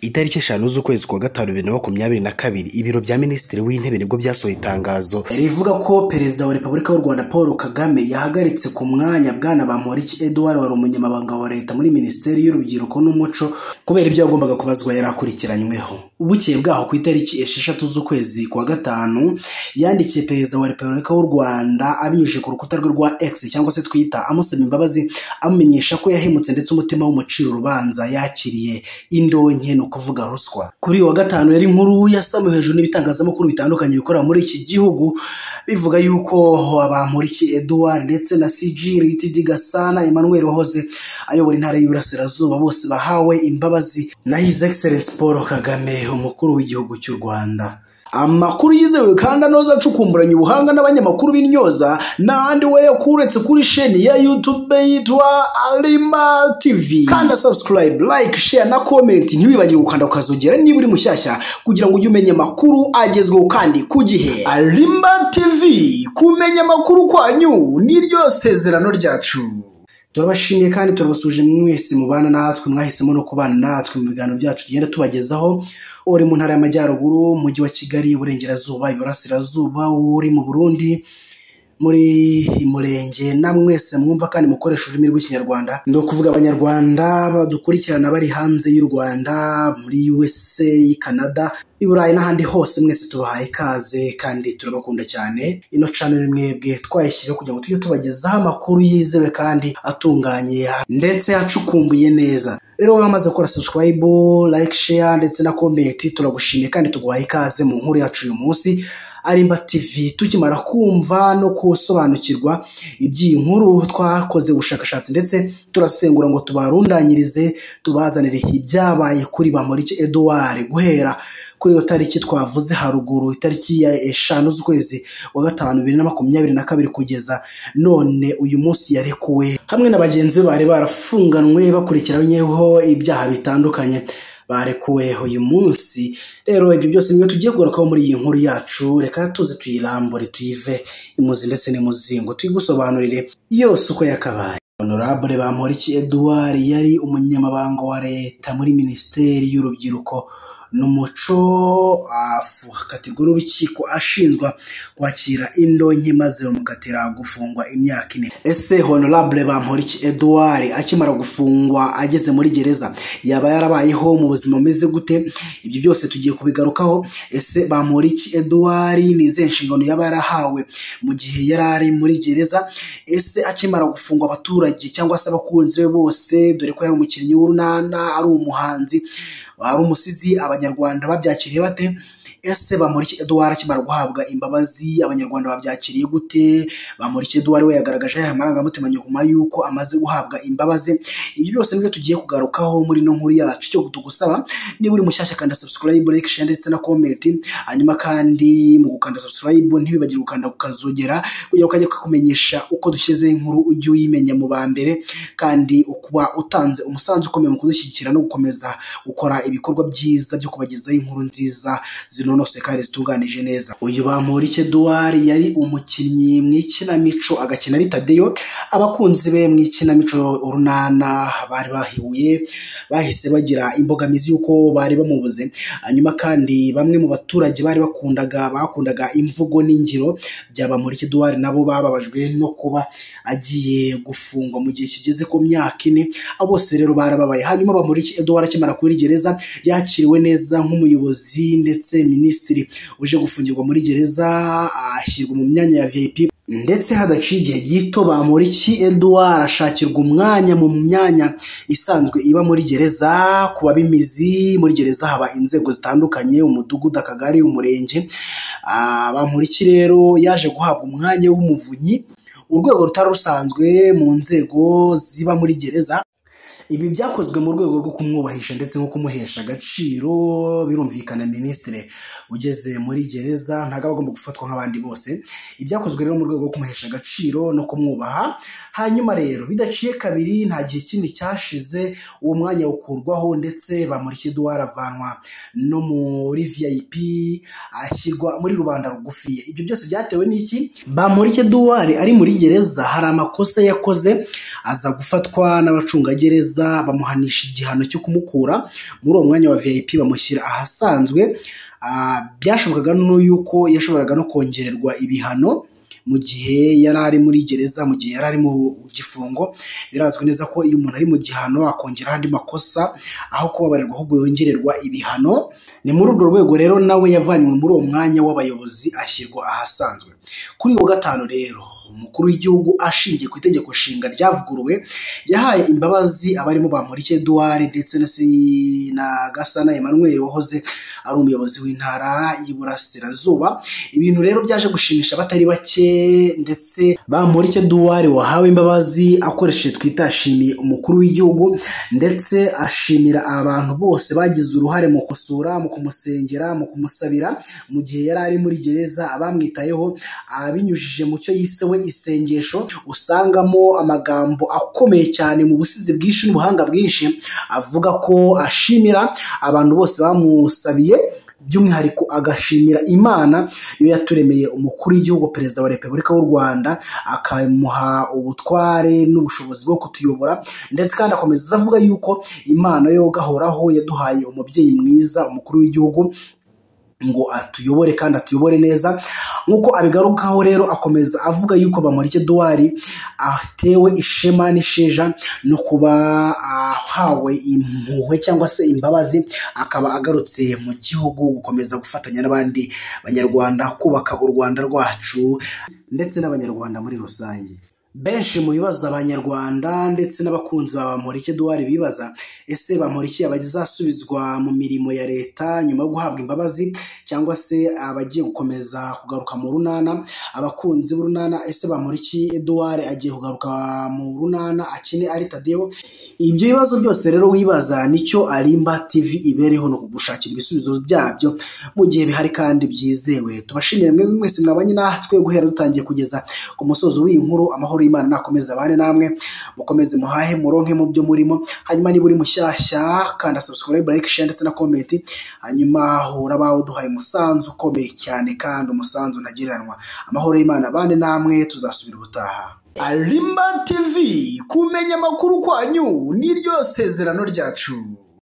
Itariki 5 z'ukwezi kwa gatanu 2022 ibiro bya Minisitiri w'Intebe nibwo byasohoye itangazo rivuga ko Perezida wa Repubulika y'u Rwanda Paul Kagame yahagaritse ku mwanya bwana Bamporiki Edouard wari umunyamabanga wa leta muri Minisiteri y'Urubyiruko n'Umuco kubera ibyo yagombaga kubazwa yarakurikiranyweho. Ubukeye bwaho ku itariki 6 z'ukwezi kwa gatanu yandikiye Perezida wa Repubulika y'u Rwanda abinyujije ku rukuta rwe rwa X cyangwa se Twitter amusaba imbabazi amumenyesha ko yahemutse ndetse umutima w'umuciro urubanza yakiriye indonke no kuvuga ruswa. Kuri wa gatanu yari inkuru yasamuye hejuru n'ibitangazamakuru bitandukanye bikorera muri iki gihugu bivuga yuko Bamporiki Edouard ndetse na CG Ritidi Gasana Emmanuel wahoze ayobora intara y'Iburasirazuba bose bahawe imbabazi na His Excellency Paul Kagame umukuru w'igihugu cy'u Rwanda. Amakuru yizewe kandi anoza acukumburanye ubuhanga n'abanyamakuru b'intyoza n'andi we yakuretse kuri sheni ya YouTube yitwa Alimba TV. Kanda subscribe, like, share na comment, ntiwibagire gukanda ukazogera niba uri mushyashya kugira ngo ujye umenya amakuru agezweho kandi ku gihe. Alimba TV, kumenya amakuru kwanyu niryo sezerano ryacu. Turabashimiye kandi turabasuje mwese mubana natwe mwahisemo no kubana natwe mu biganiro byacu tugenda tubagezaho. Uri mu ntara y'Amajyaruguru, umujyi wa Kigali, Uburengerazuba, Iburasirazuba, uri mu Burundi, muri Murenge na mwese mwumva kandi mukoresha ururimi rw'ikinyarwanda, ndo kuvuga abanyarwanda badukurikirana bari hanze y'u Rwanda, muri USA, Canada, Iburayi n'ahandi hose mwese tubahaye ikaze kandi turabakunda cyane. Ino channel mwebwe twayishyiriyeho kugira ngo tujye tubagezaho amakuru yizewe kandi atunganye ndetse acukumbuye neza. Rero wamaze gukora subscribe, like, share ndetse na comment, turagushimiye kandi tuguhaye ikaze mu nkuru yacu uyu munsi Alimba TV. Tukimara kumva no kusobanukirwa iby'iyi nkuru twakoze ubushakashatsi ndetse turasengura ngo tubarundanyirize tubazanire ibyabaye kuri Bamporiki Edouard guhera kuri iyo tariki twavuze haruguru, itariki ya 5 z'ukwezi wa gatanu 2022 kugeza none uyu munsi yarekuwe hamwe n'abagenzi bari barafunganwe bakurikiranyweho ibyaha bitandukanye barekuwe uyu munsi. Rero ibyo byose niyo tugiye kugarukaho muri iyi nkuru yacu, reka tuze tuyirambure tuyive imuzi ndetse n'imuzingo tuyigusobanurire yose uko yakabaye. Honorable Bamporiki Edouard yari umunyamabanga wa leta muri Minisiteri y'Urubyiruko n'Umuco, akatirwa n'urukiko ashinzwa kwakira indonke maze rumukatira gufungwa imyaka 4. Ese Honorable Bamporiki Edouard akimara gufungwa ageze muri gereza yaba yarabayeho mu buzima bumeze gute? Ibyo byose tugiye kubigarukaho. Ese Bamporiki Edouard ni ze nshingano yaba yarahawe mu gihe yarari muri gereza? Ese akimara gufungwa abaturage cyangwa se abakunzi be bose, dore ko yari umukinnyi w'urunana, ari umuhanzi, ari umusizi, abanyarwanda babyakiriye bate? Ese Bamporiki Edouard akimara guhabwa imbabazi abanyarwanda babyakiriye gute? Bamporiki Edouard we yagaragaje amarangamutima nyuma yuko amaze guhabwa imbabazi. Ibyo byose nibyo tugiye kugarukaho muri no nkuru yacu. Cyo tugusaba niba uri mushyashya kanda subscribe, like, share ndetse na comment. Hanyuma kandi mu gukanda subscribe ntibibagire gukanda ukazogera kugira ukajye kumenyesha uko dushyize inkuru ujye uyimenya mu ba mbere, kandi ukuba utanze umusanzu ukomeye mu kudushyigikira no gukomeza gukora ibikorwa byiza byo kubagezaho inkuru nziza zinonose kandi zitunganije neza. Uyu Bamporiki Edouard yari umukinnyi mu ikinamico agakina ari Tadeyo. Abakunzi be mu ikinamico urunana bari bahiuye, bahise bagira imbogamizi yuko bari bamubuze. Hanyuma kandi bamwe mu baturage bari bakundaga imvugo n'ingiro bya Bamporiki Edouard nabo bababajwe no kuba agiye gufungwa mu gihe kigeze ku myaka 4. Abose rero barababaye. Hanyuma Bamporiki Edouard akimara kuri gereza yakiriwe neza nk'umuyobozi ndetse minisitiri uje gufungirwa muri gereza, ashyirwa mu myanya ya VIP ndetse hadaciye igihe gito Bamporiki Edouard ashakirwa umwanya mu myanya isanzwe iba muri gereza. Kuba bimizi muri gereza haba inzego zitandukanye, umudugudu, akagari, umurenge. Bamporiki rero yaje guhabwa umwanya w'umuvunyi, urwego rutari rusanzwe mu nzego ziba muri gereza. Ibi byakozwe mu rwego rwo kumwubahisha ndetse no kumuhesha agaciro. Birumvikana minisitiri ugeze muri gereza ntago agomba gufatwa nk'abandi bose. Ibyakozwe rero mu rwego rwo kumuhesha agaciro no kumwubaha. Hanyuma rero bidaciye kabiri nta gihe kindi cyashize uwo mwanya ukurwaho ndetse Bamporiki Edouard avanwa no muri VIP ashyirwa muri rubanda rugufiye. Ibyo byose byatewe n'iki? Bamporiki Edouard ari muri gereza hari amakosa yakoze aza gufatwa n'abacungagereza gereza bamuhanisha igihano cyo kumukura muri uwo mwanya wa VIP bamushyira ahasanzwe. Byashobokaga n'uko yashoboraga no kongererwa ibihano mu gihe yari ari muri gereza, mu gihe yari ari mu gifungo. Birazwi neza ko iyo umuntu ari mu gihano akongera andi makosa aho kubabarirwa ahubwo yongererwa ibihano. Ni muri urwo rwego rero nawe yavanywe muri uwo mwanya w'abayobozi ashyirwa ahasanzwe. Kuri uwo gatanu rero umukuru w'igihugu ashingiye ku itegeko nshinga ryavuguruwe yahaye imbabazi abarimo Bamporiki Edouard ndetse na Gasana Emmanuel wahoze ari umuyobozi w'intara y'Iburasirazuba. Ibintu rero byaje gushimisha batari bake, ndetse Bamporiki Edouard wahawe imbabazi akoresheje Twitter ashimiye umukuru w'igihugu ndetse ashimira abantu bose bagize uruhare mu kusura, mu kumusengera, mu kumusabira mu gihe yari ari muri gereza, abamwitayeho abinyujije mu cyo yisewe isengesho. Usangamo amagambo akomeye cyane mu busizi bwinshi n'ubuhanga bwinshi, avuga ko ashimira abantu bose bamusabiye, by'umwihariko agashimira Imana yo yaturemeye umukuru w'igihugu, perezida wa Repubulika y'u Rwanda, akamuha ubutware n'ubushobozi bwo kutuyobora. Ndetse kandi akomeza avuga yuko Imana yo gahoraho yaduhaye umubyeyi mwiza, umukuru w'igihugu, ngo atuyobore kandi atuyobore neza. Nkuko abigarukaho rero akomeza avuga yuko Bamporiki Edouard atewe ishema n'isheja no kuba ahawe impuhwe cyangwa se imbabazi, akaba agarutse mu gihugu gukomeza gufatanya n'abandi banyarwanda kubaka u Rwanda rwacu ndetse n'abanyarwanda muri rusange. Benshi mu bibazo abanyarwanda ndetse n'abakunzi ba Bamporiki Edouard bibaza, ese Bamporiki abazasubizwa mu mirimo ya leta nyuma yo guhabwa imbabazi, cyangwa se abagiye gukomeza kugaruka mu runana? Abakunzi b'urunana, ese Bamporiki Edouard agiye kugaruka mu runana akine ari Tadeo? Ibyo bibazo byose rero wibaza nicyo Arimba TV ibereho, no kugushakira ibisubizo byabyo mu gihe bihari kandi byizewe. Tubashimire mwebwe mwese mwabanye natwe guhera dutangiye kugeza ku musozo w'iyi nkuru. Amahoro y'Imana nakomeza abane namwe, mukomeze muhahe muronke mu byo murimo. Hanyuma niba uri mushyashya kanda subscribe, like, share ndetse na comment. Hanyuma urabaho duhaye umusanzu ukomeye cyane kandi umusanzu ntagereranwa. Amahoro y'Imana abane namwe, tuzasubira ubutaha. Arimba TV, kumenya amakuru kwanyu niryo sezerano ryacu.